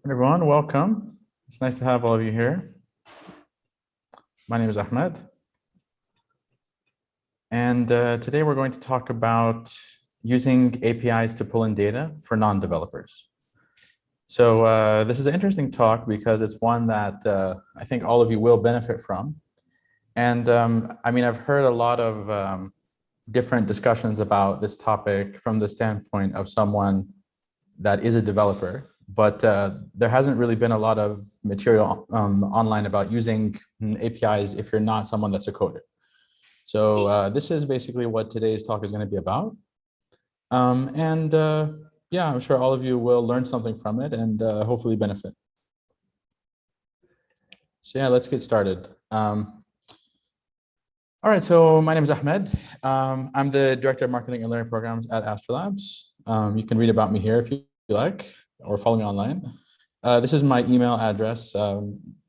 Everyone, welcome. It's nice to have all of you here. My name is Ahmed. And today we're going to talk about using APIs to pull in data for non-developers. So this is an interesting talk because it's one that I think all of you will benefit from. And I mean, I've heard a lot of different discussions about this topic from the standpoint of someone that is a developer, but there hasn't really been a lot of material online about using APIs if you're not someone that's a coder. So this is basically what today's talk is going to be about. Yeah, I'm sure all of you will learn something from it and hopefully benefit. So yeah, let's get started. All right, so my name is Ahmed. I'm the Director of Marketing and Learning Programs at Astrolabs. You can read about me here if you like, or follow me online. This is my email address,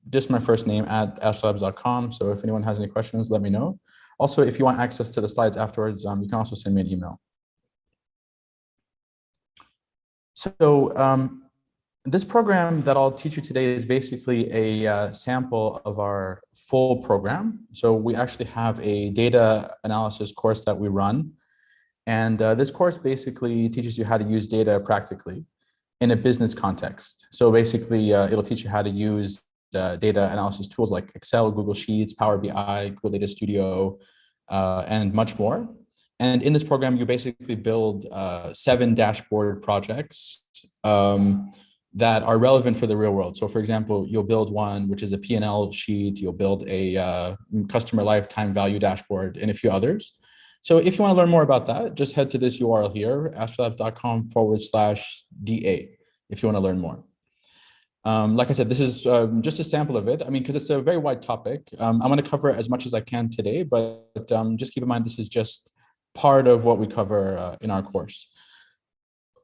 just my first name at astrolabs.com. So if anyone has any questions, let me know. Also, if you want access to the slides afterwards, you can also send me an email. So this program that I'll teach you today is basically a sample of our full program. So we actually have a data analysis course that we run. And this course basically teaches you how to use data practically in a business context. So basically, it'll teach you how to use data analysis tools like Excel, Google Sheets, Power BI, Google Data Studio, and much more. And in this program, you basically build 7 dashboard projects that are relevant for the real world. So for example, you'll build one, which is a P&L sheet, you'll build a customer lifetime value dashboard, and a few others. So if you want to learn more about that, just head to this URL here, astrolabs.com/DA, if you want to learn more. Like I said, this is just a sample of it. I mean, because it's a very wide topic. I'm going to cover as much as I can today, but just keep in mind, this is just part of what we cover in our course.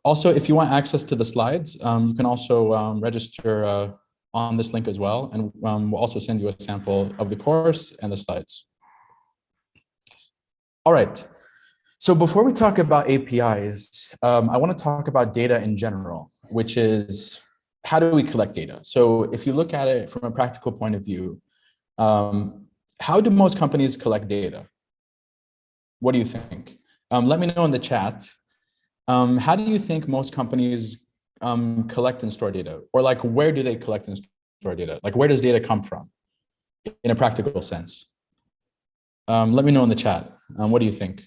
Also, if you want access to the slides, you can also register on this link as well. And we'll also send you a sample of the course and the slides. All right. So before we talk about APIs, I want to talk about data in general, which is how do we collect data? So if you look at it from a practical point of view, how do most companies collect data? What do you think? Let me know in the chat. How do you think most companies collect and store data? Or like, where do they collect and store data? Like, where does data come from in a practical sense? Let me know in the chat. What do you think?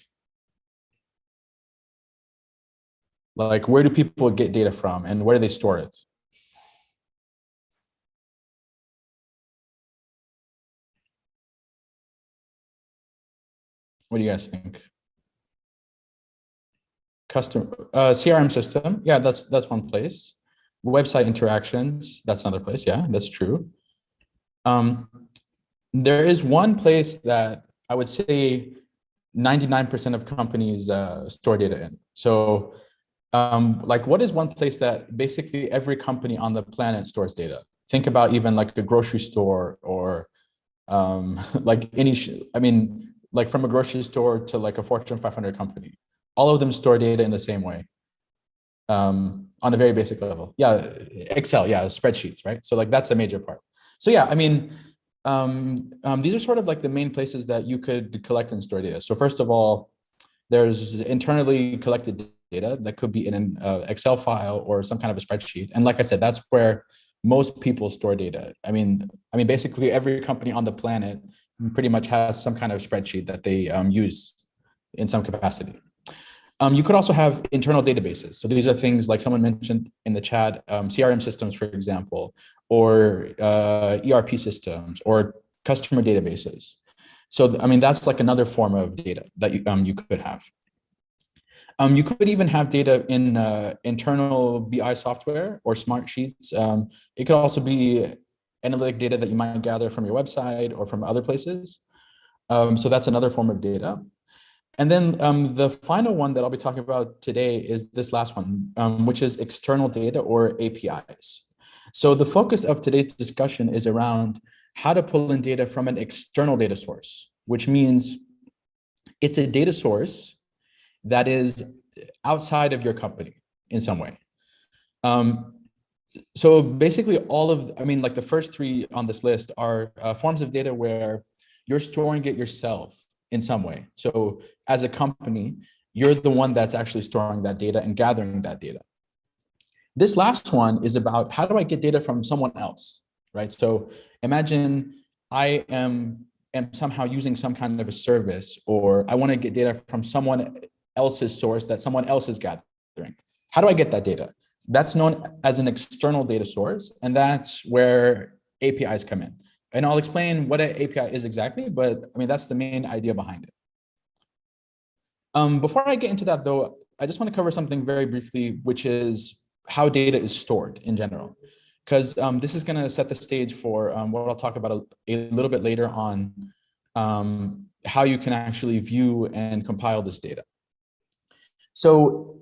Like, where do people get data from and where do they store it? What do you guys think? CRM system, yeah, that's one place. Website interactions, that's another place. Yeah, that's true. There is one place that I would say 99% of companies store data in. So like, what is one place that basically every company on the planet stores data? Think about even like a grocery store or like I mean, like from a grocery store to like a Fortune 500 company. All of them store data in the same way on a very basic level. Yeah, Excel, yeah, spreadsheets, right? So like that's a major part. So yeah, I mean, these are sort of like the main places that you could collect and store data. So first of all, there's internally collected data that could be in an Excel file or some kind of a spreadsheet. And like I said, that's where most people store data. I mean, basically every company on the planet pretty much has some kind of spreadsheet that they use in some capacity. You could also have internal databases. So these are things like someone mentioned in the chat, CRM systems, for example, or ERP systems or customer databases. So, I mean, that's like another form of data that you could have. You could even have data in internal BI software or smart sheets. It could also be analytic data that you might gather from your website or from other places. So that's another form of data. And then the final one that I'll be talking about today is this last one, which is external data or APIs. So the focus of today's discussion is around how to pull in data from an external data source, which means it's a data source that is outside of your company in some way. So basically I mean, like the first three on this list are forms of data where you're storing it yourself in some way. So as a company, you're the one that's actually storing that data and gathering that data. This last one is about how do I get data from someone else, right? So imagine I am somehow using some kind of a service, or I want to get data from someone else's source that someone else is gathering. How do I get that data? That's known as an external data source, and that's where APIs come in. And I'll explain what an API is exactly, but I mean, that's the main idea behind it. Before I get into that though, I just want to cover something very briefly, which is how data is stored in general, because this is going to set the stage for what I'll talk about a little bit later on, how you can actually view and compile this data. So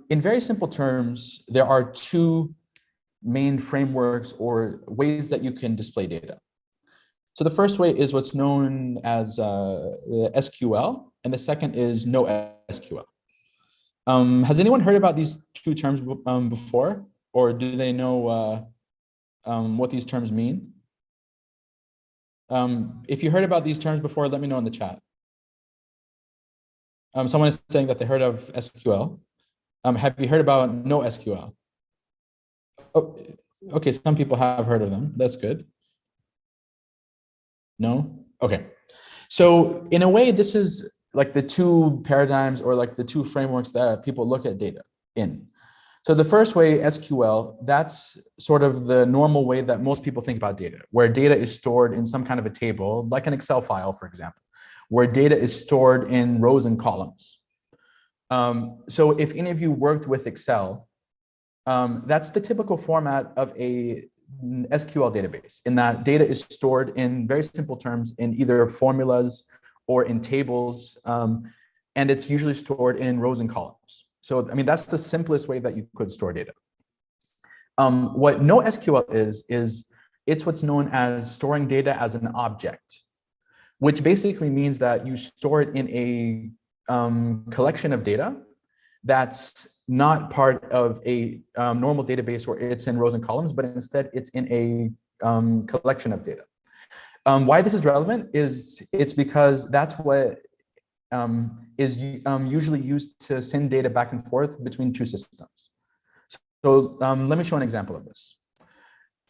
in very simple terms, there are two main frameworks or ways that you can display data. So the first way is what's known as SQL, and the second is NoSQL. Has anyone heard about these two terms before, or do they know what these terms mean? If you heard about these terms before, let me know in the chat. Someone is saying that they heard of SQL. Have you heard about NoSQL? Oh, okay, some people have heard of them. That's good. No? Okay. So in a way, this is like the two paradigms or like the two frameworks that people look at data in. So the first way, SQL, that's sort of the normal way that most people think about data, where data is stored in some kind of a table, like an Excel file, for example, where data is stored in rows and columns. So if any of you worked with Excel, that's the typical format of a SQL database, in that data is stored in very simple terms in either formulas or in tables, and it's usually stored in rows and columns. So, I mean, that's the simplest way that you could store data. What NoSQL is it's what's known as storing data as an object, which basically means that you store it in a collection of data that's not part of a normal database where it's in rows and columns, but instead it's in a collection of data. Why this is relevant is it's because that's what is usually used to send data back and forth between two systems. So let me show an example of this.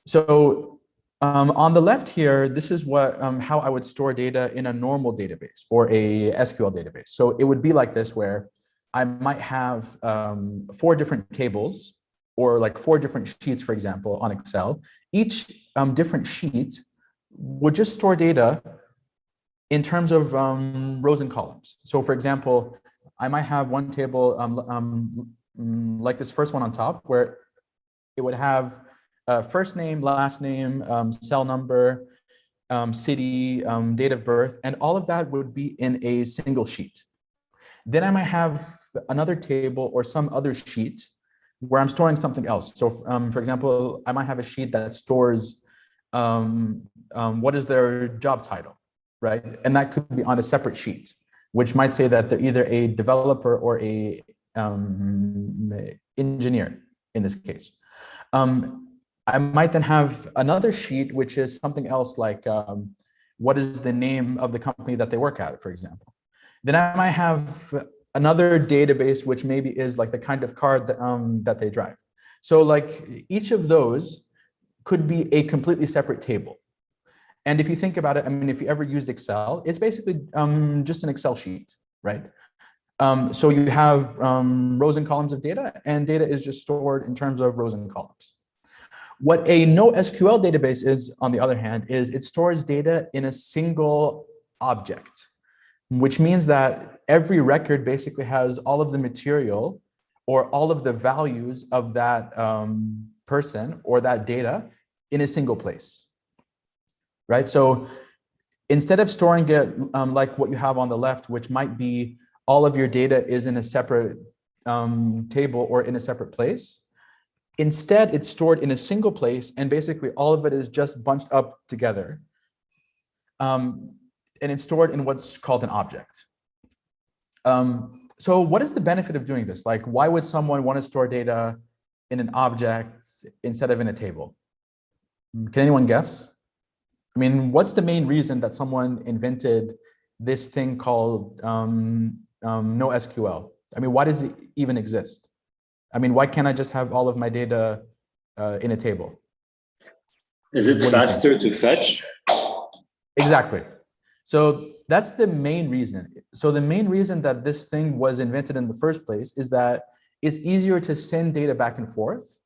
So on the left here, this is what how I would store data in a normal database or a SQL database. So it would be like this, where I might have 4 different tables or like 4 different sheets, for example, on Excel. Each different sheet would just store data in terms of rows and columns. So for example, I might have one table like this first one on top, where it would have first name, last name, cell number, city, date of birth, and all of that would be in a single sheet. Then I might have another table or some other sheet where I'm storing something else. So for example, I might have a sheet that stores what is their job title, right? And that could be on a separate sheet, which might say that they're either a developer or a engineer in this case. I might then have another sheet, which is something else like what is the name of the company that they work at, for example. Then I might have another database, which maybe is like the kind of car that, that they drive. So like each of those could be a completely separate table. And if you think about it, I mean, if you ever used Excel, it's basically just an Excel sheet, right? So you have rows and columns of data, and data is just stored in terms of rows and columns. What a NoSQL database is, on the other hand, is it stores data in a single object, which means that every record basically has all of the material or all of the values of that person or that data in a single place, right? So instead of storing it like what you have on the left, which might be all of your data is in a separate table or in a separate place, instead it's stored in a single place, and basically all of it is just bunched up together. And it's stored in what's called an object. So what is the benefit of doing this? Like, why would someone want to store data in an object instead of in a table? Can anyone guess? I mean, what's the main reason that someone invented this thing called NoSQL? I mean, why does it even exist? I mean, why can't I just have all of my data in a table? Is it faster to fetch? Exactly. So that's the main reason. So the main reason that this thing was invented in the first place is that it's easier to send data back and forth,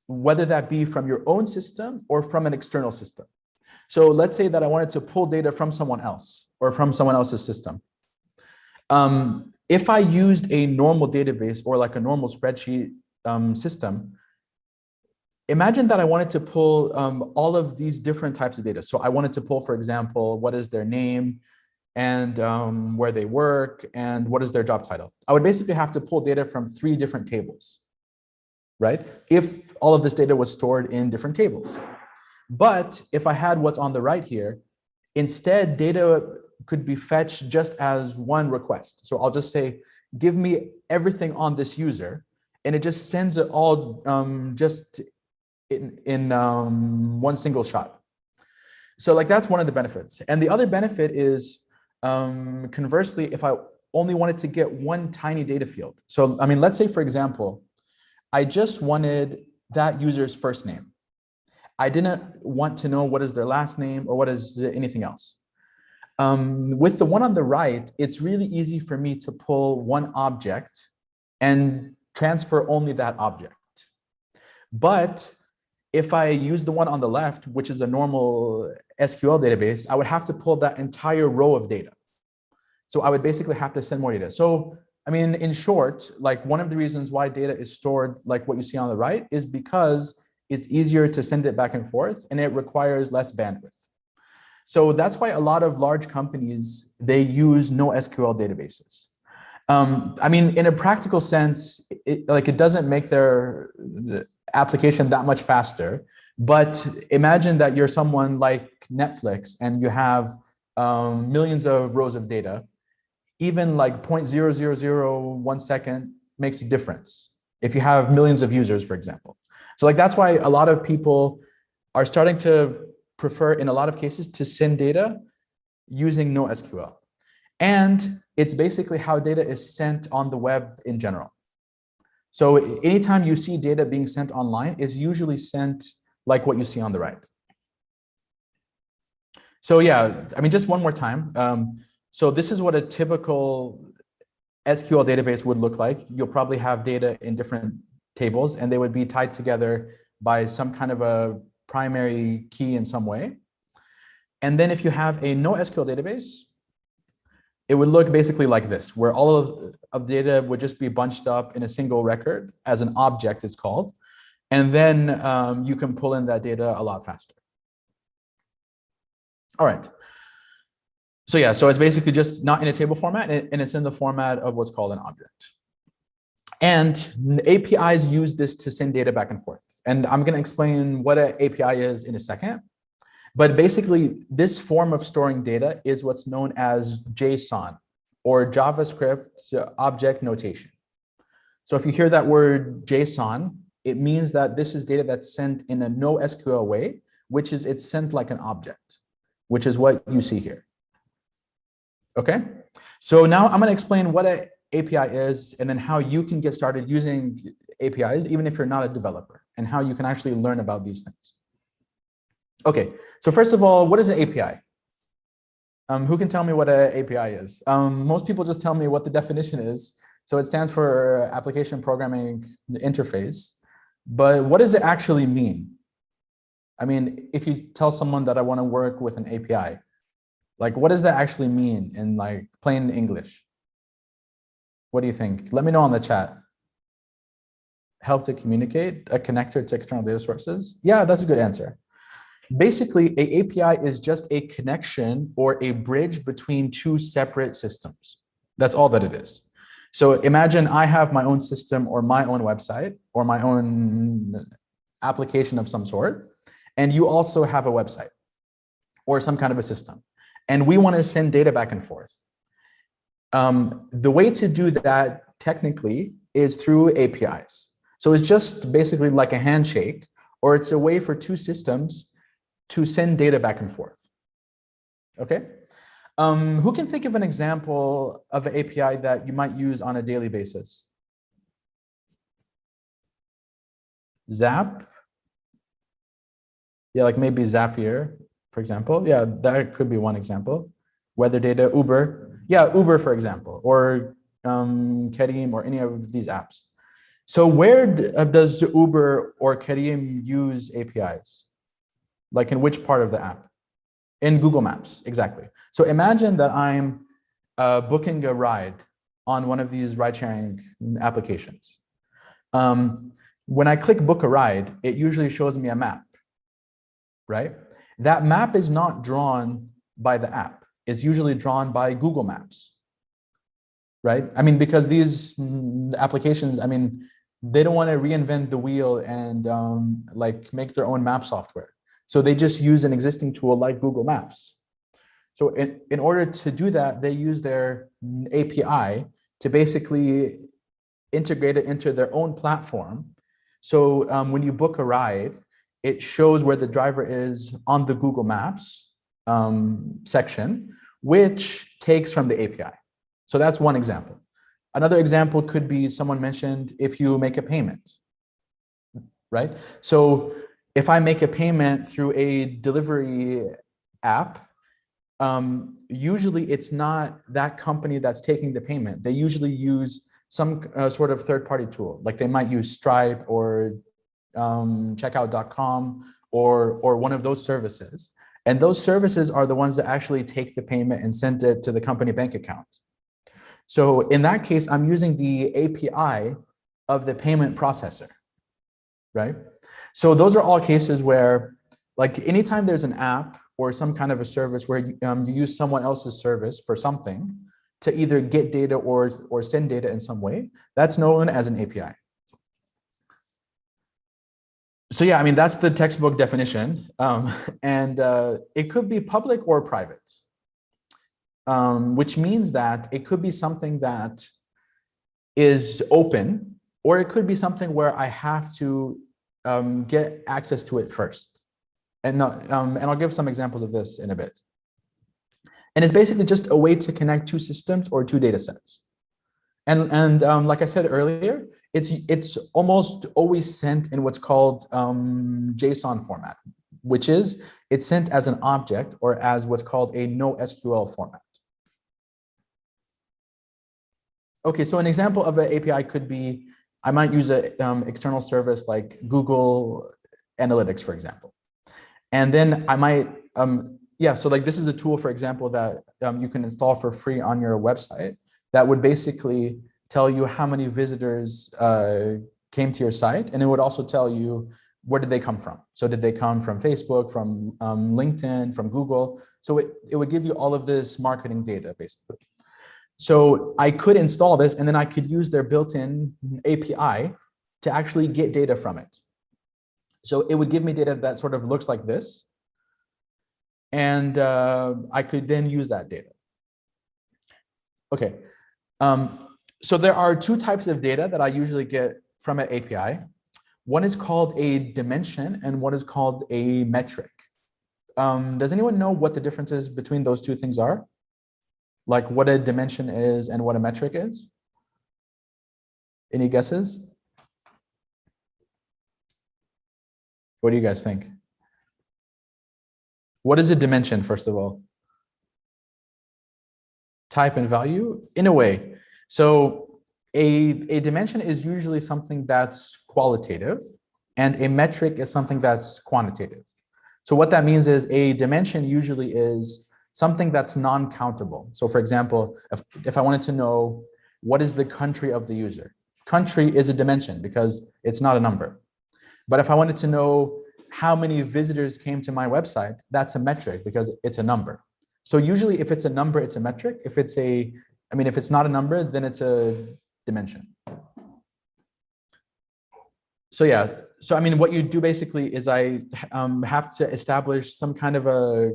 whether that be from your own system or from an external system. So let's say that I wanted to pull data from someone else or from someone else's system. If I used a normal database or like a normal spreadsheet system, imagine that I wanted to pull all of these different types of data. So I wanted to pull, for example, what is their name and where they work and what is their job title. I would basically have to pull data from 3 different tables, right? If all of this data was stored in different tables. But if I had what's on the right here, instead data could be fetched just as one request. So I'll just say, give me everything on this user, and it just sends it all just in one single shot. So like that's one of the benefits. And the other benefit is conversely, if I only wanted to get one tiny data field. So I mean, let's say for example, I just wanted that user's first name. I didn't want to know what is their last name or what is anything else. With the one on the right, it's really easy for me to pull one object and transfer only that object. But if I use the one on the left, which is a normal SQL database, I would have to pull that entire row of data. So I would basically have to send more data. So, I mean, in short, like one of the reasons why data is stored like what you see on the right is because it's easier to send it back and forth and it requires less bandwidth. So that's why a lot of large companies, they use NoSQL databases. I mean, in a practical sense, it doesn't make their application that much faster, but imagine that you're someone like Netflix and you have millions of rows of data. Even like 0.0001 second makes a difference if you have millions of users, for example. So like that's why a lot of people are starting to prefer, in a lot of cases, to send data using NoSQL. And it's basically how data is sent on the web in general. So anytime you see data being sent online, is usually sent like what you see on the right. So yeah, I mean, just one more time. So this is what a typical SQL database would look like. You'll probably have data in different tables and they would be tied together by some kind of a primary key in some way. And then if you have a NoSQL database, it would look basically like this, where all of data would just be bunched up in a single record as an object is called. And then you can pull in that data a lot faster. All right. So yeah, so it's basically just not in a table format and it's in the format of what's called an object. And APIs use this to send data back and forth. And I'm going to explain what an API is in a second. But basically, this form of storing data is what's known as JSON, or JavaScript Object Notation. So if you hear that word JSON, it means that this is data that's sent in a NoSQL way, which is it's sent like an object, which is what you see here. Okay, so now I'm going to explain what an API is and then how you can get started using APIs, even if you're not a developer, and how you can actually learn about these things. Okay, so first of all, what is an API? Who can tell me what an API is? Most people just tell me what the definition is. So it stands for Application Programming Interface. But what does it actually mean? I mean, if you tell someone that I want to work with an API, like what does that actually mean in like plain English? What do you think? Let me know on the chat. Help to communicate, a connector to external data sources? Yeah, that's a good answer. Basically, an API is just a connection or a bridge between two separate systems. That's all that it is. So imagine I have my own system or my own website or my own application of some sort, and you also have a website or some kind of a system, and we want to send data back and forth. The way to do that technically is through APIs. So it's just basically like a handshake, or it's a way for two systems to send data back and forth. Okay. Who can think of an example of an API that you might use on a daily basis? Zap? Yeah, like maybe Zapier, for example. Yeah, that could be one example. Weather data, Uber. Yeah, Uber, for example, or Kerim, or any of these apps. So where does Uber or Kerim use APIs? Like in which part of the app? In Google Maps, exactly. So imagine that I'm booking a ride on one of these ride-sharing applications. When I click book a ride, it usually shows me a map, right? That map is not drawn by the app. It's usually drawn by Google Maps, right? I mean, because these applications, I mean, they don't want to reinvent the wheel and like make their own map software. So they just use an existing tool like Google Maps. So in order to do that, they use their API to basically integrate it into their own platform. So when you book a ride, it shows where the driver is on the Google Maps section, which takes from the API. So that's one example. Another example could be someone mentioned if you make a payment, right? So if I make a payment through a delivery app, usually it's not that company that's taking the payment. They usually use some sort of third-party tool. Like they might use Stripe or checkout.com or one of those services. And those services are the ones that actually take the payment and send it to the company bank account. So in that case, I'm using the API of the payment processor, right? So those are all cases where, like, anytime there's an app or some kind of a service where you use someone else's service for something to either get data or send data in some way, that's known as an API. So yeah, I mean, that's the textbook definition. And it could be public or private, which means that it could be something that is open, or it could be something where I have to get access to it first. And I'll give some examples of this in a bit. And it's basically just a way to connect two systems or two data sets. And like I said earlier, it's almost always sent in what's called JSON format, which is it's sent as an object or as what's called a NoSQL format. Okay, so an example of an API could be, I might use an external service like Google Analytics, for example. And then I might, yeah, so like this is a tool, for example, that you can install for free on your website that would basically tell you how many visitors came to your site. And it would also tell you where did they come from. So did they come from Facebook, from LinkedIn, from Google? So it would give you all of this marketing data, basically. So I could install this and then I could use their built-in API to actually get data from it. So it would give me data that sort of looks like this. And I could then use that data. Okay. So there are two types of data that I usually get from an API. One is called a dimension and one is called a metric. Does anyone know what the differences between those two things are? Like what a dimension is and what a metric is? Any guesses? What do you guys think? What is a dimension, first of all? Type and value, in a way. So a dimension is usually something that's qualitative and a metric is something that's quantitative. So what that means is a dimension usually is something that's non-countable. So for example, if I wanted to know what is the country of the user, country is a dimension because it's not a number. But if I wanted to know how many visitors came to my website, that's a metric because it's a number. So usually if it's a number, it's a metric. If it's if it's not a number, then it's a dimension. So yeah, so I mean, what you do basically is I have to establish some kind of a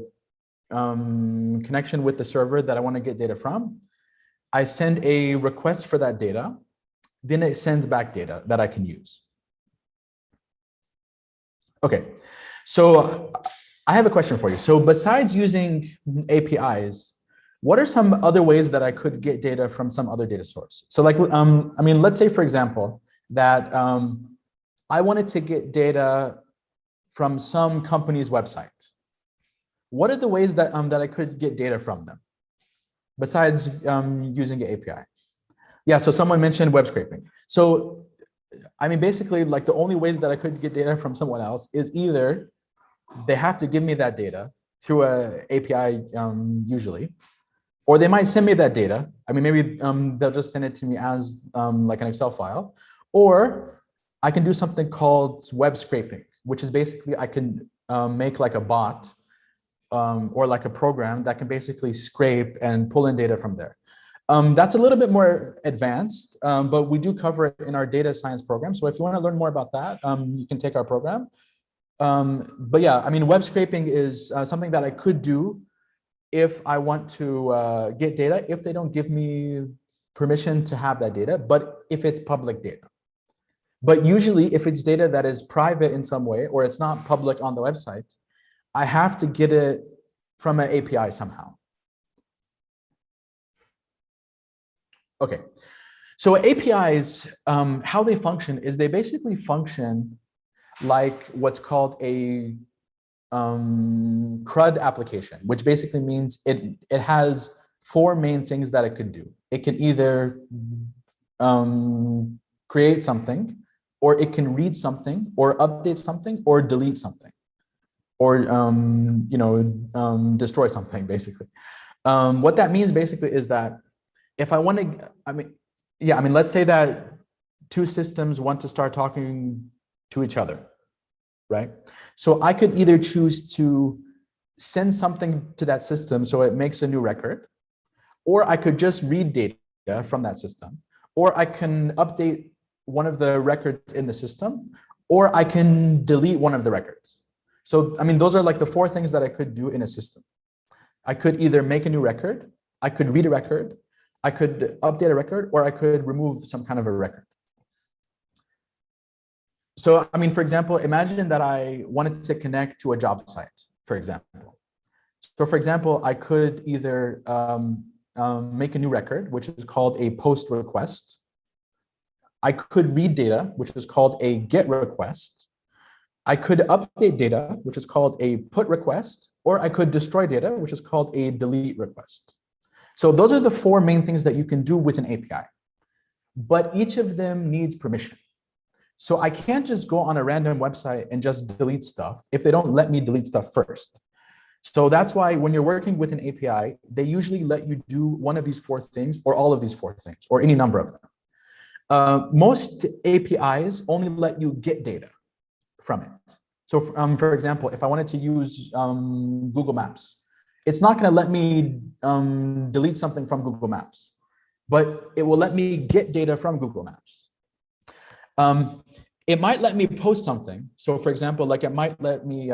connection with the server that I want to get data from. I send a request for that data, then it sends back data that I can use. Okay, so I have a question for you. So besides using APIs, what are some other ways that I could get data from some other data source? So like, I mean, let's say, for example, that I wanted to get data from some company's website. What are the ways that, that I could get data from them besides using the API? Yeah, so someone mentioned web scraping. So, I mean, basically, like the only ways that I could get data from someone else is either they have to give me that data through a API usually, or they might send me that data. I mean, maybe they'll just send it to me as like an Excel file, or I can do something called web scraping, which is basically I can make like a bot or like a program that can basically scrape and pull in data from there. That's a little bit more advanced, but we do cover it in our data science program. So if you want to learn more about that, you can take our program. But yeah, I mean, web scraping is something that I could do if I want to get data, if they don't give me permission to have that data, but if it's public data. But usually if it's data that is private in some way, or it's not public on the website, I have to get it from an API somehow. Okay, so APIs, how they function is they basically function like what's called a CRUD application, which basically means it has four main things that it could do. It can either create something, or it can read something, or update something, or delete something, or destroy something, basically. What that means basically is that if I want to, let's say that two systems want to start talking to each other, right? So I could either choose to send something to that system so it makes a new record, or I could just read data from that system, or I can update one of the records in the system, or I can delete one of the records. So, I mean, those are like the four things that I could do in a system. I could either make a new record, I could read a record, I could update a record, or I could remove some kind of a record. So, I mean, for example, imagine that I wanted to connect to a job site, for example. So, for example, I could either make a new record, which is called a post request. I could read data, which is called a get request. I could update data, which is called a put request, or I could destroy data, which is called a delete request. So those are the four main things that you can do with an API, but each of them needs permission. So I can't just go on a random website and just delete stuff if they don't let me delete stuff first. So that's why when you're working with an API, they usually let you do one of these four things, or all of these four things, or any number of them. Most APIs only let you get data from it. So for example, if I wanted to use Google Maps, it's not going to let me delete something from Google Maps, but it will let me get data from Google Maps. It might let me post something. So for example, like it might let me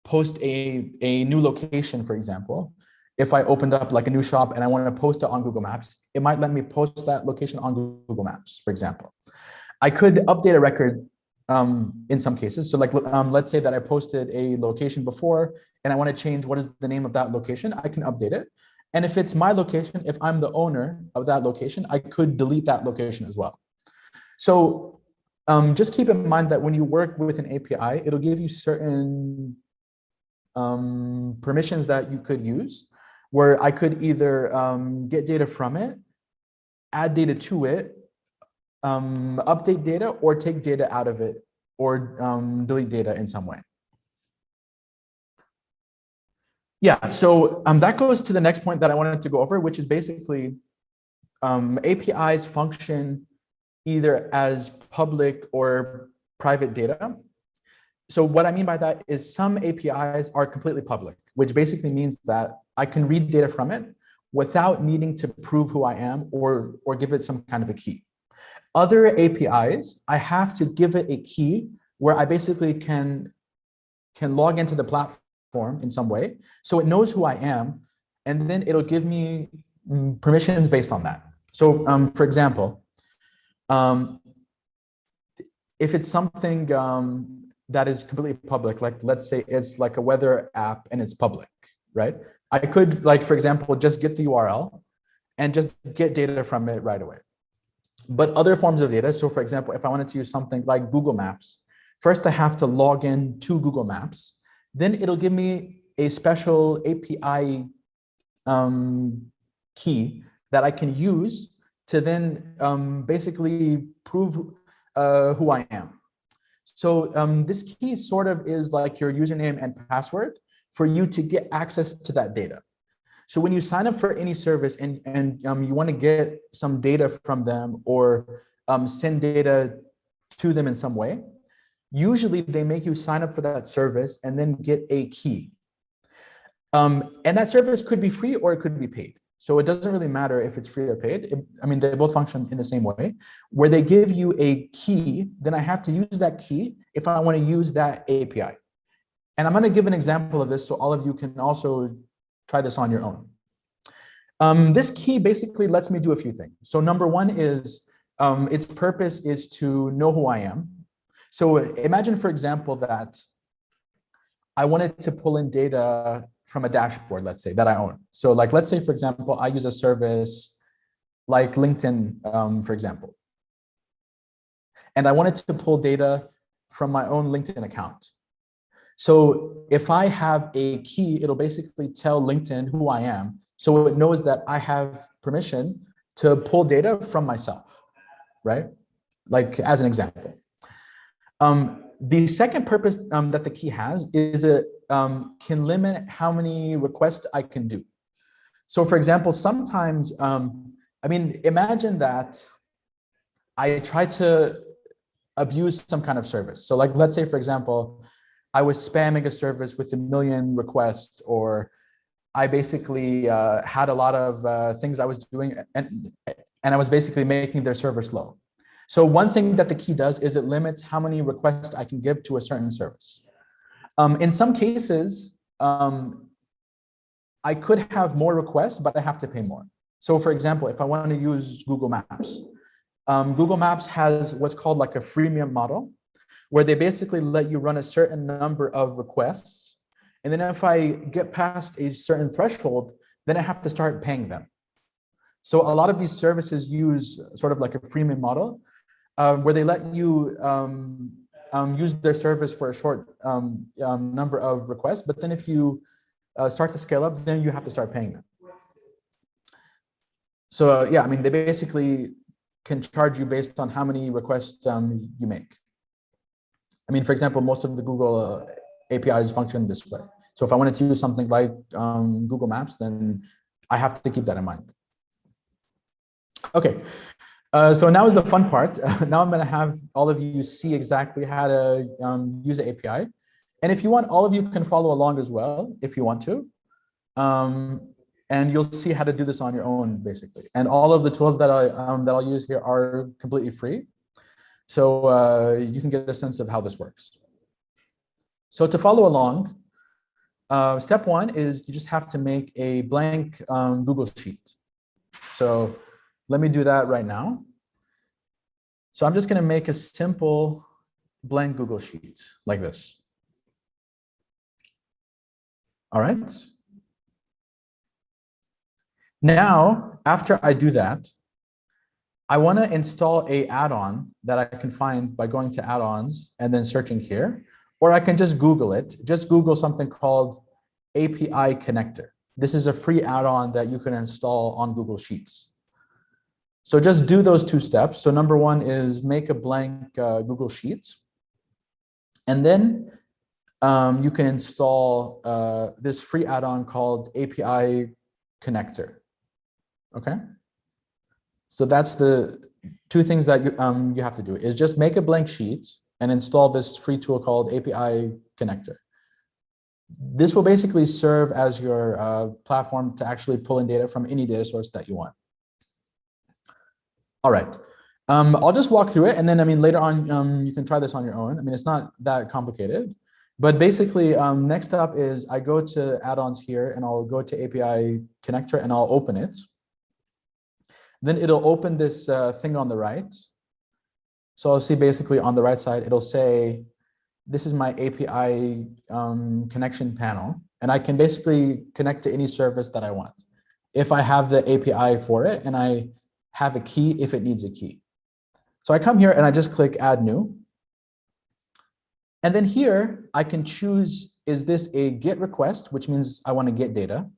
post a new location, for example. If I opened up like a new shop and I want to post it on Google Maps, it might let me post that location on Google Maps, for example. I could update a record in some cases. So like, let's say that I posted a location before and I want to change what is the name of that location, I can update it. And if it's my location, if I'm the owner of that location, I could delete that location as well. So just keep in mind that when you work with an API, it'll give you certain permissions that you could use, where I could either get data from it, add data to it, update data, or take data out of it, or delete data in some way. Yeah, so that goes to the next point that I wanted to go over, which is basically APIs function either as public or private data. So what I mean by that is some APIs are completely public, which basically means that I can read data from it without needing to prove who I am or give it some kind of a key. Other APIs, I have to give it a key where I basically can log into the platform in some way, so it knows who I am, and then it'll give me permissions based on that. So for example, if it's something that is completely public. Like, let's say it's like a weather app and it's public, right? I could, like, for example, just get the URL and just get data from it right away. But other forms of data, so for example, if I wanted to use something like Google Maps, first I have to log in to Google Maps, then it'll give me a special API key that I can use to then basically prove who I am. So this key sort of is like your username and password for you to get access to that data. So when you sign up for any service and you want to get some data from them or send data to them in some way, usually they make you sign up for that service and then get a key. And that service could be free or it could be paid. So it doesn't really matter if it's free or paid. I mean, they both function in the same way. Where they give you a key, then I have to use that key if I want to use that API. And I'm going to give an example of this so all of you can also try this on your own. This key basically lets me do a few things. So number one is its purpose is to know who I am. So imagine, for example, that I wanted to pull in data from a dashboard, let's say, that I own. So like, let's say, for example, I use a service like LinkedIn, for example. And I wanted to pull data from my own LinkedIn account. So if I have a key, it'll basically tell LinkedIn who I am. So it knows that I have permission to pull data from myself, right? Like, as an example. The second purpose that the key has is it can limit how many requests I can do. So for example, sometimes, I mean, imagine that I try to abuse some kind of service. So like, let's say, for example, I was spamming a service with 1 million requests, or I basically had a lot of things I was doing and I was basically making their server slow. So one thing that the key does is it limits how many requests I can give to a certain service. In some cases, I could have more requests, but I have to pay more. So for example, if I want to use Google Maps, Google Maps has what's called like a freemium model, where they basically let you run a certain number of requests. And then if I get past a certain threshold, then I have to start paying them. So a lot of these services use sort of like a freemium model, where they let you use their service for a short number of requests. But then if you start to scale up, then you have to start paying them. So yeah, I mean, they basically can charge you based on how many requests you make. I mean, for example, most of the Google APIs function this way. So if I wanted to use something like Google Maps, then I have to keep that in mind. Okay, so now is the fun part. Now I'm going to have all of you see exactly how to use the API. And if you want, all of you can follow along as well, if you want to. And you'll see how to do this on your own, basically. And all of the tools that I'll use here are completely free. So you can get a sense of how this works. So to follow along, step one is you just have to make a blank Google Sheet. So let me do that right now. So I'm just going to make a simple blank Google Sheet like this. All right. Now, after I do that, I want to install an add-on that I can find by going to add-ons and then searching here, or I can just Google it. Just Google something called API Connector. This is a free add-on that you can install on Google Sheets. So just do those two steps. So number one is make a blank Google Sheet. And then you can install this free add-on called API Connector. Okay. So that's the two things that you have to do is just make a blank sheet and install this free tool called API Connector. This will basically serve as your platform to actually pull in data from any data source that you want. All right. I'll just walk through it, and then I mean later on you can try this on your own. I mean, it's not that complicated, but basically next up is I go to add-ons here and I'll go to API Connector and I'll open it. Then it'll open this thing on the right. So I'll see basically on the right side, it'll say this is my API connection panel, and I can basically connect to any service that I want if I have the API for it and I have a key if it needs a key. So I come here and I just click add new. And then here I can choose, is this a GET request, which means I want to get data?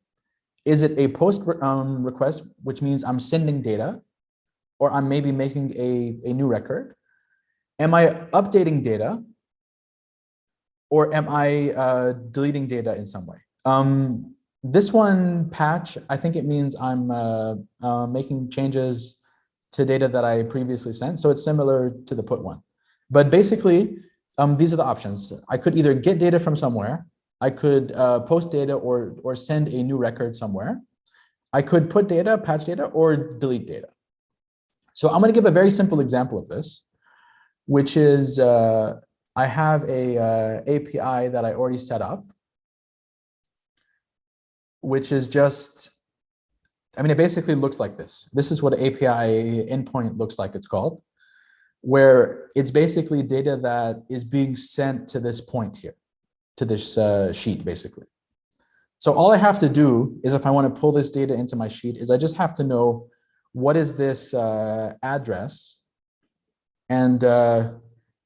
Is it a POST request, which means I'm sending data, or I'm maybe making a new record? Am I updating data, or am I deleting data in some way? This one, patch, I think it means I'm making changes to data that I previously sent. So it's similar to the put one. But basically, these are the options. I could either get data from somewhere, I could post data or send a new record somewhere. I could put data, patch data, or delete data. So I'm going to give a very simple example of this, which is I have a API that I already set up, which is just, I mean, it basically looks like this. This is what an API endpoint looks like, it's called, where it's basically data that is being sent to this point here, to this sheet, basically. So all I have to do is, if I want to pull this data into my sheet, is I just have to know what is this address. And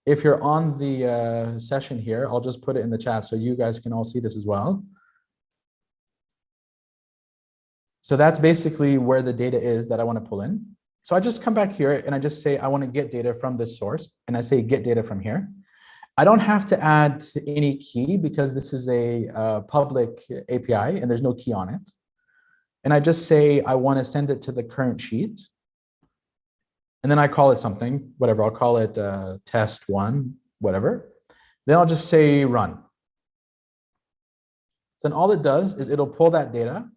if you're on the session here, I'll just put it in the chat so you guys can all see this as well. So that's basically where the data is that I want to pull in. So I just come back here and I just say I want to get data from this source, and I say get data from here. I don't have to add any key because this is a public API and there's no key on it. And I just say I want to send it to the current sheet. And then I call it something, whatever, I'll call it test one, whatever. Then I'll just say run. So then all it does is it'll pull that data,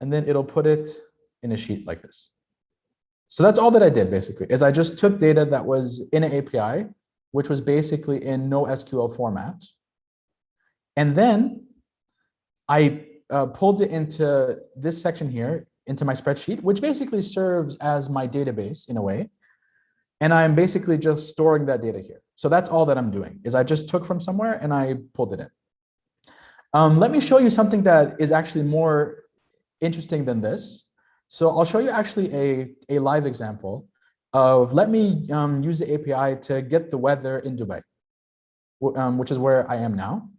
and then it'll put it in a sheet like this. So that's all that I did, basically, is I just took data that was in an API, which was basically in NoSQL format. And then I pulled it into this section here, into my spreadsheet, which basically serves as my database in a way. And I'm basically just storing that data here. So that's all that I'm doing, is I just took from somewhere and I pulled it in. Let me show you something that is actually more interesting than this. So I'll show you actually a live example of, let me use the API to get the weather in Dubai, which is where I am now.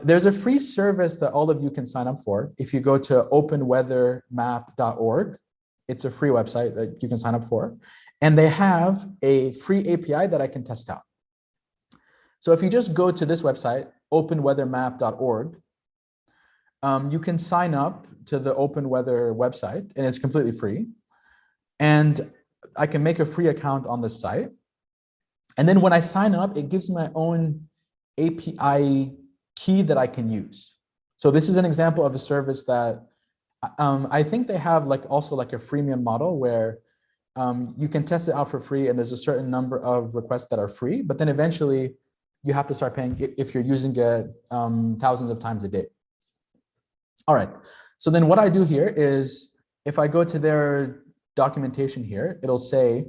There's a free service that all of you can sign up for. If you go to openweathermap.org, it's a free website that you can sign up for. And they have a free API that I can test out. So if you just go to this website, openweathermap.org, you can sign up to the Open Weather website, and it's completely free. And I can make a free account on this site. And then when I sign up, it gives me my own API key that I can use. So this is an example of a service that I think they have also a freemium model where you can test it out for free, and there's a certain number of requests that are free, but then eventually you have to start paying if you're using it thousands of times a day. All right, so then what I do here is, if I go to their documentation here, it'll say,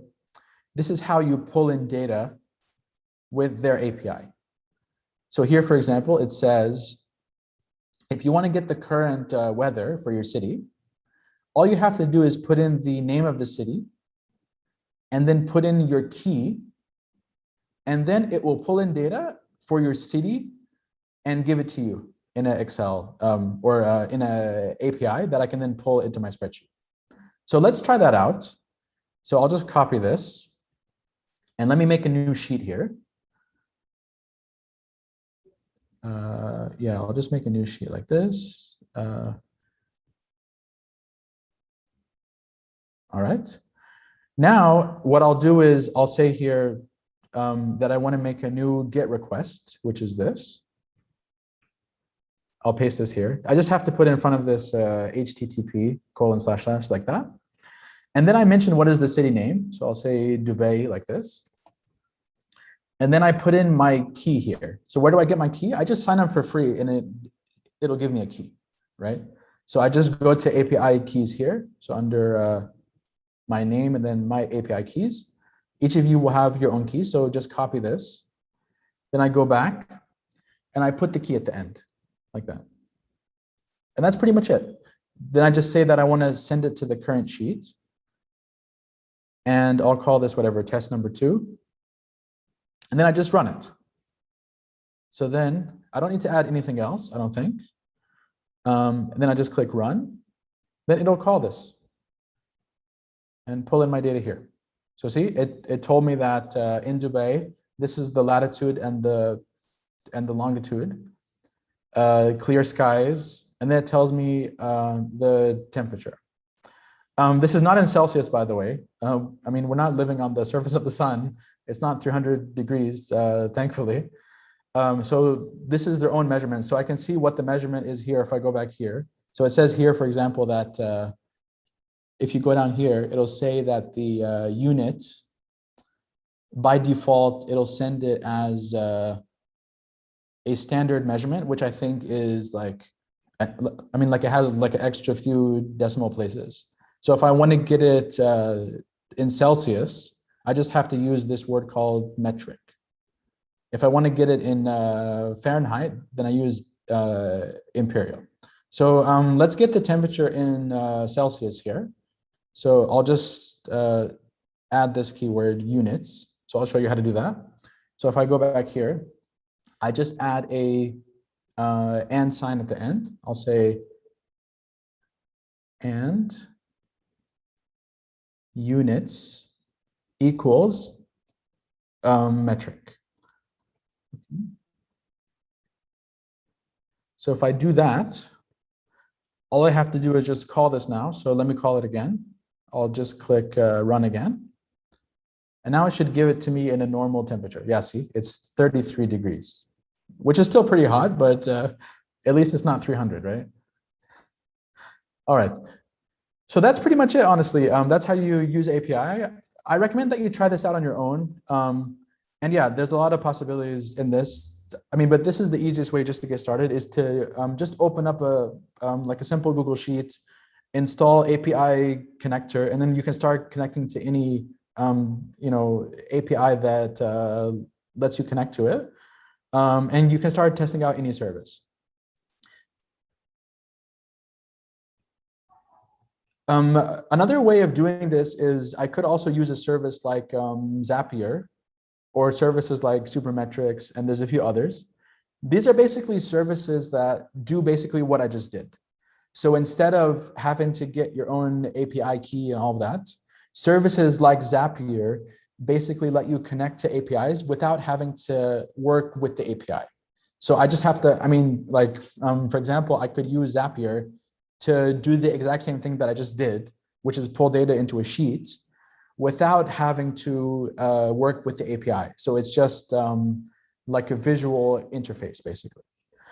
this is how you pull in data with their API. So here, for example, it says, if you want to get the current weather for your city, all you have to do is put in the name of the city and then put in your key, and then it will pull in data for your city and give it to you in an Excel or in an API that I can then pull into my spreadsheet. So let's try that out. So I'll just copy this and let me make a new sheet here. Yeah, I'll just make a new sheet like this. All right. Now, what I'll do is I'll say here that I want to make a new GET request, which is this. I'll paste this here. I just have to put in front of this http:// like that. And then I mention what is the city name. So I'll say Dubai like this. And then I put in my key here. So where do I get my key? I just sign up for free and it'll give me a key, right? So I just go to API keys here. So under my name and then my API keys. Each of you will have your own key. So just copy this Then I go back and I put the key at the end like that. And that's pretty much it. Then I just say that I want to send it to the current sheet. And I'll call this whatever, test number 2. And then I just run it. So then I don't need to add anything else, I don't think. And then I just click run. Then it'll call this and pull in my data here. So see, it told me that in Dubai, this is the latitude and the longitude, clear skies, and then it tells me the temperature. This is not in Celsius, by the way. I mean, we're not living on the surface of the sun. It's not 300 degrees, thankfully. So this is their own measurement. So I can see what the measurement is here if I go back here. So it says here, for example, that if you go down here, it'll say that the unit, by default, it'll send it as a standard measurement, which I think is like, I mean, like it has like an extra few decimal places. So if I want to get it in Celsius, I just have to use this word called metric. If I want to get it in Fahrenheit, then I use imperial. So let's get the temperature in Celsius here. So I'll just add this keyword units. So I'll show you how to do that. So if I go back here, I just add a and sign at the end. I'll say and units equals metric. So if I do that, all I have to do is just call this now. So let me call it again. I'll just click run again. And now it should give it to me in a normal temperature. Yeah, see, it's 33 degrees, which is still pretty hot, but at least it's not 300, right? All right. So that's pretty much it, honestly. That's how you use API. I recommend that you try this out on your own. And yeah, there's a lot of possibilities in this. I mean, but this is the easiest way just to get started, is to just open up a like a simple Google Sheet, install API connector, and then you can start connecting to any you know, API that lets you connect to it. And you can start testing out any service. Another way of doing this is I could also use a service like Zapier, or services like Supermetrics, and there's a few others. These are basically services that do basically what I just did. So instead of having to get your own API key and all of that, services like Zapier basically let you connect to APIs without having to work with the API. So I just have to, I mean, like, for example, I could use Zapier to do the exact same thing that I just did, which is pull data into a sheet without having to work with the API. So it's just like a visual interface, basically.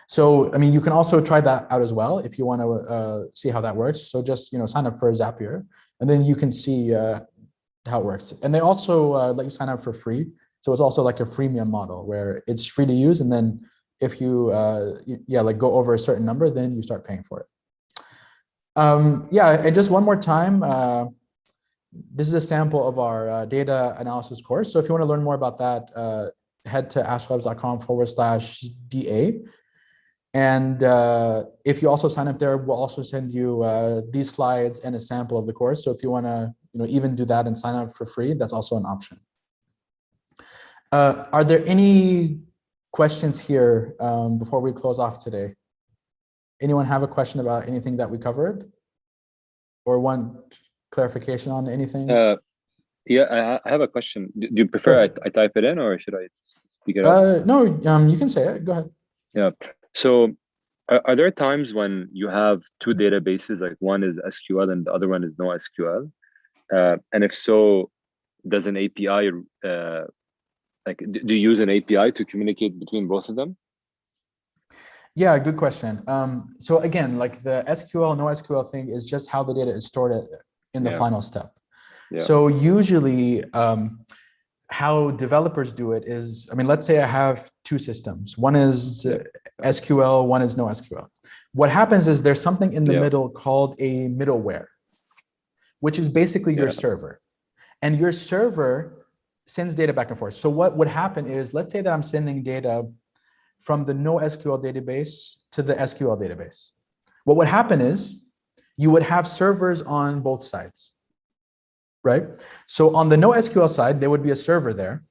So, I mean, you can also try that out as well if you want to see how that works. So just, you know, sign up for Zapier, and then you can see how it works. And they also let you sign up for free. So it's also like a freemium model where it's free to use. And then if you, yeah, like go over a certain number, then you start paying for it. Yeah, and just one more time, this is a sample of our data analysis course. So if you want to learn more about that, head to astrolabs.com/DA. And if you also sign up there, we'll also send you these slides and a sample of the course. So if you want to, you know, even do that and sign up for free, that's also an option. Are there any questions here before we close off today? Anyone have a question about anything that we covered, or want clarification on anything? Yeah, I have a question. Do you prefer I type it in, or should I speak it up? No, you can say it. Go ahead. Yeah. So are there times when you have two databases, like one is SQL and the other one is NoSQL? And if so, does an API, like, do you use an API to communicate between both of them? Yeah, good question. So again, like the SQL, NoSQL thing is just how the data is stored in the final step. Yeah. So usually how developers do it is, I mean, let's say I have two systems. One is SQL, one is NoSQL. What happens is there's something in the middle called a middleware, which is basically your server. And your server sends data back and forth. So what would happen is, let's say that I'm sending data from the NoSQL database to the SQL database. What would happen is you would have servers on both sides, right? So on the NoSQL side, there would be a server there,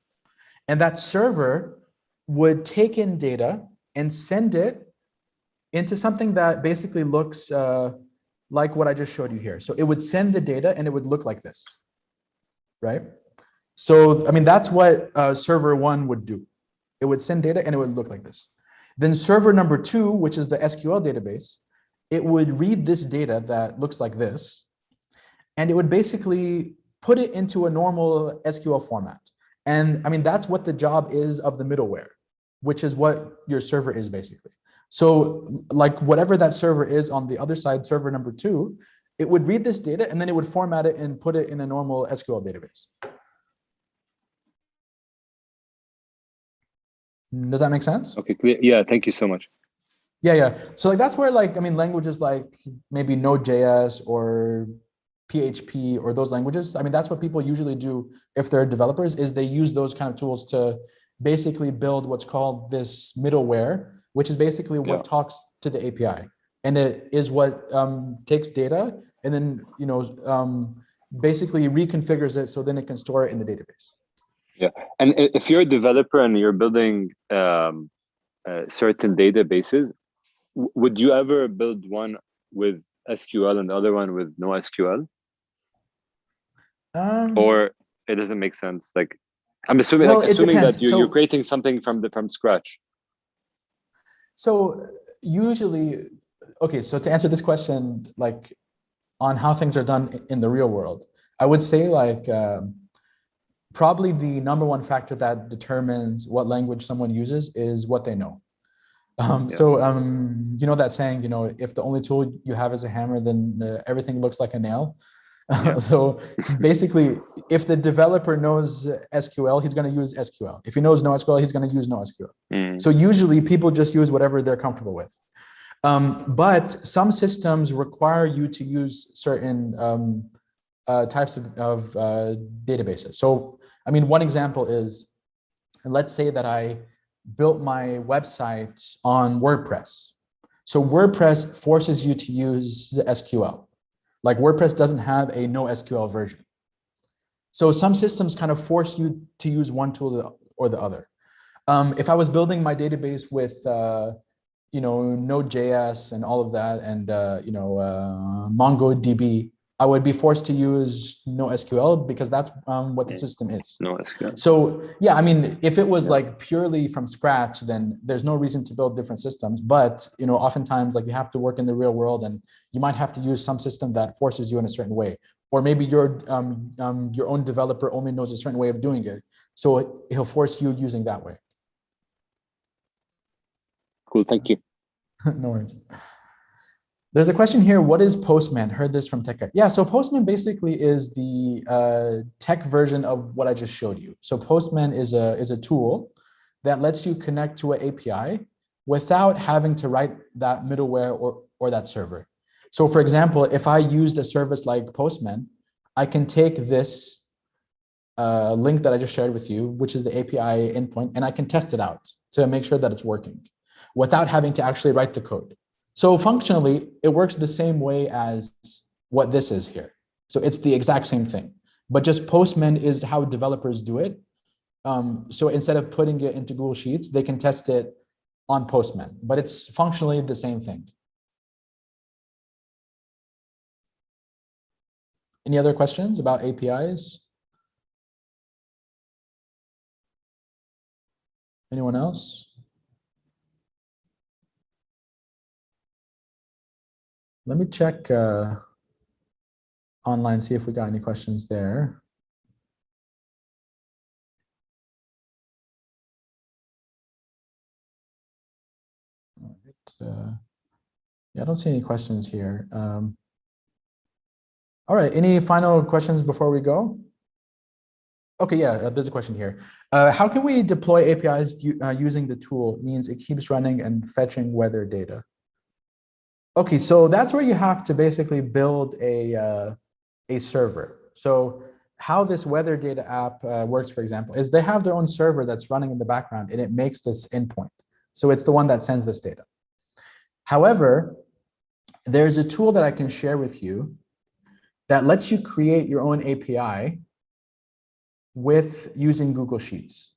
and that server would take in data and send it into something that basically looks like what I just showed you here. So it would send the data and it would look like this, right? So, I mean, that's what server one would do. It would send data and it would look like this. Then server number two, which is the SQL database, it would read this data that looks like this, and it would basically put it into a normal SQL format. And I mean, that's what the job is of the middleware, which is what your server is basically. So like whatever that server is on the other side, server number two, it would read this data and then it would format it and put it in a normal SQL database. Does that make sense? Okay, clear. Yeah, thank you so much. Yeah. So like that's where, like, I mean, languages like maybe Node.js or PHP or those languages, I mean, that's what people usually do if they're developers, is they use those kind of tools to basically build what's called this middleware, which is basically what talks to the API. And it is what takes data and then, basically reconfigures it so then it can store it in the database. Yeah, and if you're a developer and you're building certain databases, would you ever build one with SQL and the other one with no SQL? Or it doesn't make sense? Like, I'm assuming, well, assuming that you're creating something from scratch. So usually, okay, so to answer this question, like on how things are done in the real world, I would say like probably the number one factor that determines what language someone uses is what they know. So you know that saying, if the only tool you have is a hammer, then everything looks like a nail. So basically, if the developer knows SQL, he's going to use SQL. If he knows NoSQL, he's going to use NoSQL. So usually people just use whatever they're comfortable with. But some systems require you to use certain types of databases. So, I mean, one example is, let's say that I built my website on WordPress. So WordPress forces you to use the SQL. Like WordPress doesn't have a NoSQL version. So some systems kind of force you to use one tool or the other. If I was building my database with, Node.js and all of that, and MongoDB, I would be forced to use NoSQL because that's what the system is. NoSQL. So yeah, I mean, if it was like purely from scratch, then there's no reason to build different systems. But oftentimes, like, you have to work in the real world, and you might have to use some system that forces you in a certain way, or maybe your own developer only knows a certain way of doing it, so he'll force you using that way. Cool, thank you. No worries. There's a question here. What is Postman? Heard this from Tech Guy. Yeah, so Postman basically is the tech version of what I just showed you. So Postman is a tool that lets you connect to an API without having to write that middleware or that server. So for example, if I used a service like Postman, I can take this link that I just shared with you, which is the API endpoint, and I can test it out to make sure that it's working without having to actually write the code. So functionally, it works the same way as what this is here. So it's the exact same thing, but just Postman is how developers do it. So instead of putting it into Google Sheets, they can test it on Postman, but it's functionally the same thing. Any other questions about APIs? Anyone else? Let me check online, see if we got any questions there. All right. Yeah, I don't see any questions here. All right, any final questions before we go? Okay, yeah, there's a question here. How can we deploy APIs using the tool? It means it keeps running and fetching weather data. Okay, so that's where you have to basically build a server. So how this weather data app works, for example, is they have their own server that's running in the background, and it makes this endpoint. So it's the one that sends this data. However, there's a tool that I can share with you that lets you create your own API with using Google Sheets.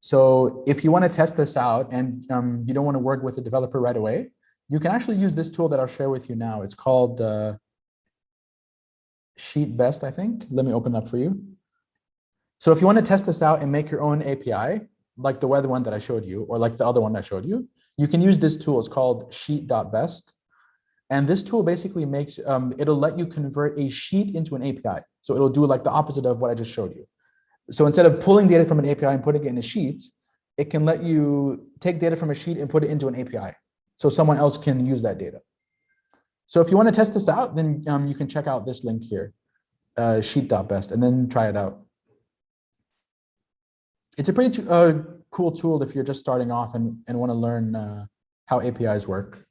So if you want to test this out and you don't want to work with a developer right away, you can actually use this tool that I'll share with you now. It's called Sheet Best, I think. Let me open it up for you. So if you want to test this out and make your own API, like the weather one that I showed you, or like the other one I showed you, you can use this tool. It's called sheet.best. And this tool basically makes, it'll let you convert a sheet into an API. So it'll do like the opposite of what I just showed you. So instead of pulling data from an API and putting it in a sheet, it can let you take data from a sheet and put it into an API. So someone else can use that data. So if you want to test this out, then you can check out this link here, sheet.best, and then try it out. It's a pretty cool tool if you're just starting off and want to learn how APIs work.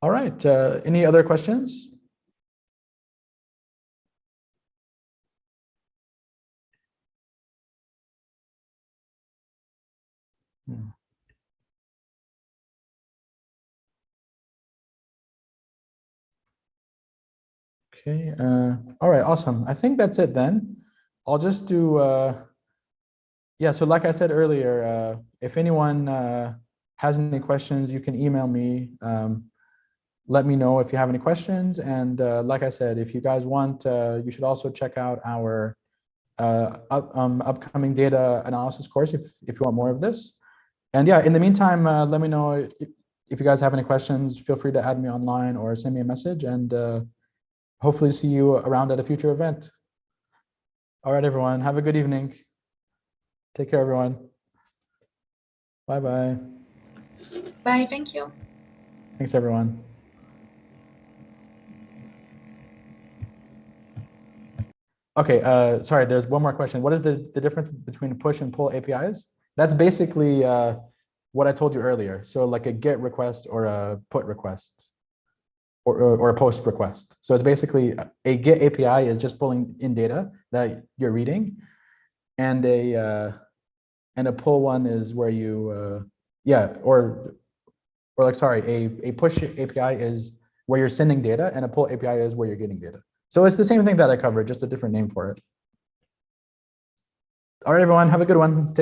All right, any other questions? Okay, all right, awesome. I think that's it then. I'll just do, yeah, so like I said earlier, if anyone has any questions, you can email me. Let me know if you have any questions. And like I said, if you guys want, you should also check out our upcoming data analysis course if you want more of this. And yeah, in the meantime, let me know if you guys have any questions. Feel free to add me online or send me a message, and hopefully see you around at a future event. All right, everyone, have a good evening. Take care, everyone. Bye-bye. Bye, thank you. Thanks, everyone. Okay, sorry, there's one more question. What is the difference between push and pull APIs? That's basically what I told you earlier. So like a GET request or a PUT request or a POST request. So it's basically a GET API is just pulling in data that you're reading, and a pull one is where you, yeah, or like, sorry, a push API is where you're sending data, and a pull API is where you're getting data. So it's the same thing that I covered, just a different name for it. All right, everyone, have a good one.